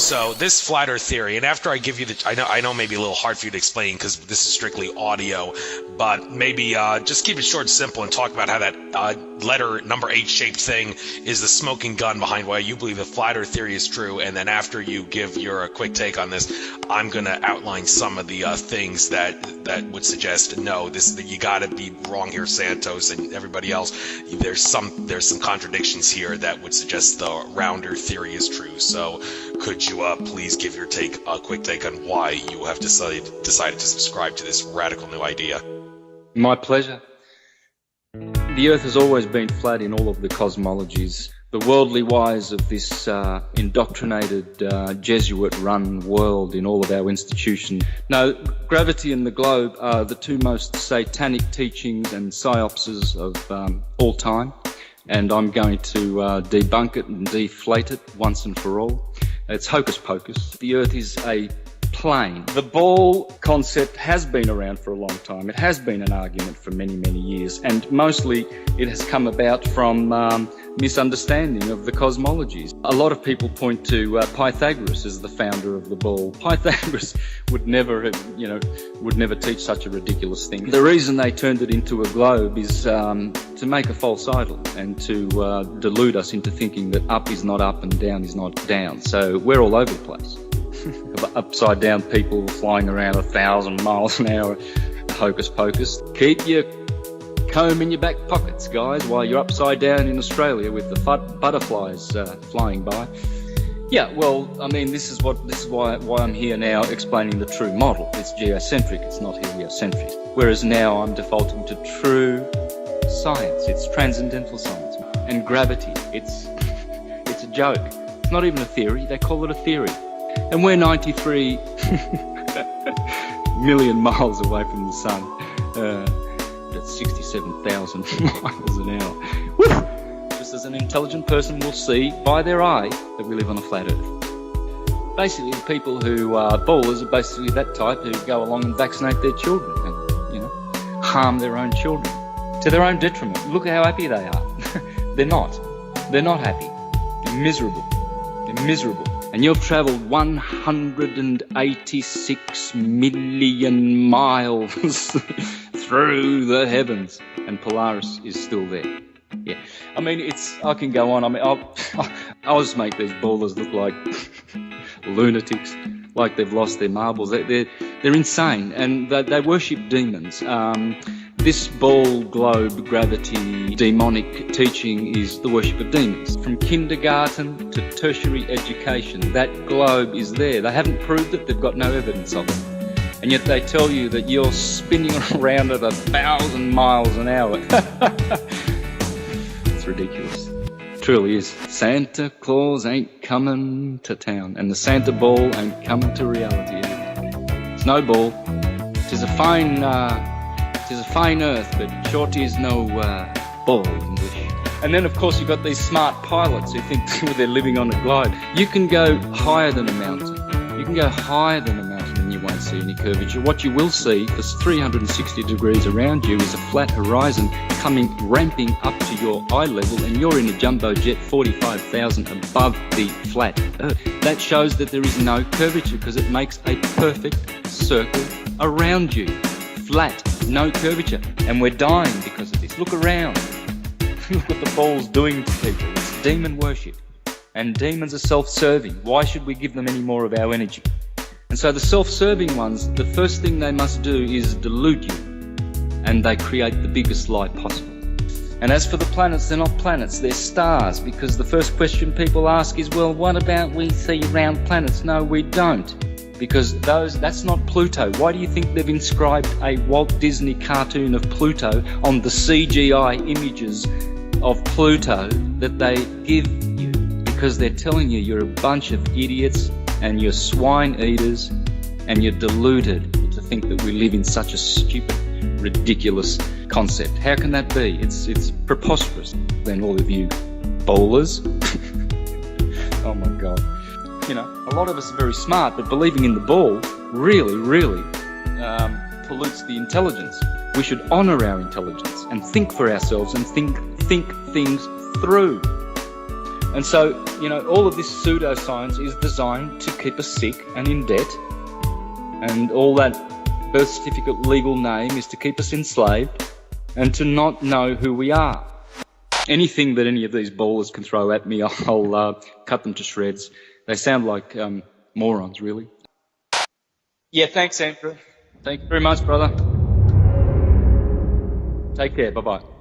So this flat Earth theory, and after I give you I know maybe a little hard for you to explain because this is strictly audio, but maybe just keep it short and simple and talk about how that letter number 8 shaped thing is the smoking gun behind why you believe the flat Earth theory is true. And then after you give your quick take on this, I'm going to outline some of the things that would suggest no, you got to be wrong here, Santos and everybody else. There's some contradictions here that would suggest the rounder theory is true. So could you please give your quick take on why you have decided to subscribe to this radical new idea? My pleasure. The Earth has always been flat in all of the cosmologies. The worldly wise of this indoctrinated Jesuit-run world in all of our institutions. No, gravity and the globe are the two most satanic teachings and psyopses of all time, and I'm going to debunk it and deflate it once and for all. It's hocus pocus. The Earth is a plane. The ball concept has been around for a long time. It has been an argument for many, many years, and mostly it has come about from misunderstanding of the cosmologies. A lot of people point to Pythagoras as the founder of the ball. Pythagoras would never teach such a ridiculous thing. The reason they turned it into a globe is to make a false idol and to delude us into thinking that up is not up and down is not down. So we're all over the place. Upside down people flying around 1,000 miles an hour. Hocus pocus. Keep your comb in your back pockets, guys, while you're upside down in Australia with the butterflies flying by. Yeah, well, I mean, this is why I'm here now explaining the true model. It's geocentric, it's not heliocentric. Whereas now I'm defaulting to true science. It's transcendental science. And gravity, it's a joke. It's not even a theory, they call it a theory. And we're 93 million miles away from the sun. That's 67,000 miles an hour. Woo! Just as an intelligent person will see by their eye that we live on a flat Earth. Basically, the people who are ballers are basically that type who go along and vaccinate their children and, harm their own children to their own detriment. Look how happy they are. They're not. They're not happy. They're miserable. They're miserable. And you've travelled 186 million miles through the heavens, and Polaris is still there. Yeah, I mean, I can go on. I mean, I'll just make these ballers look like lunatics, like they've lost their marbles. They're insane, and they worship demons. This ball globe gravity demonic teaching is the worship of demons. From kindergarten to tertiary education, that globe is there. They haven't proved it, they've got no evidence of it. And yet they tell you that you're spinning around at 1,000 miles an hour. It's ridiculous. It truly is. Santa Claus ain't coming to town, and the Santa ball ain't coming to reality. It's no ball. It is a fine Earth, but it sure is no ball English. And then, of course, you've got these smart pilots who think they're living on a glide. You can go higher than a mountain. You can go higher than a mountain and you won't see any curvature. What you will see for 360 degrees around you is a flat horizon ramping up to your eye level, and you're in a jumbo jet 45,000 above the flat Earth. That shows that there is no curvature because it makes a perfect circle around you. Flat, no curvature, and we're dying because of this. Look around. Look what the ball's doing to people. It's demon worship, and demons are self-serving. Why should we give them any more of our energy? And so the self-serving ones, the first thing they must do is delude you, and they create the biggest lie possible. And as for the planets, they're not planets, they're stars, because the first question people ask is, well, what about we see round planets? No, we don't. Because that's not Pluto. Why do you think they've inscribed a Walt Disney cartoon of Pluto on the CGI images of Pluto that they give you? Because they're telling you you're a bunch of idiots and you're swine eaters and you're deluded to think that we live in such a stupid, ridiculous concept. How can that be? It's preposterous. Then all of you bowlers. Oh my God. A lot of us are very smart, but believing in the ball really, really pollutes the intelligence. We should honour our intelligence and think for ourselves and think things through. And so, all of this pseudoscience is designed to keep us sick and in debt. And all that birth certificate legal name is to keep us enslaved and to not know who we are. Anything that any of these ballers can throw at me, I'll cut them to shreds. They sound like morons, really. Yeah, thanks, Andrew. Thank you very much, brother. Take care. Bye-bye.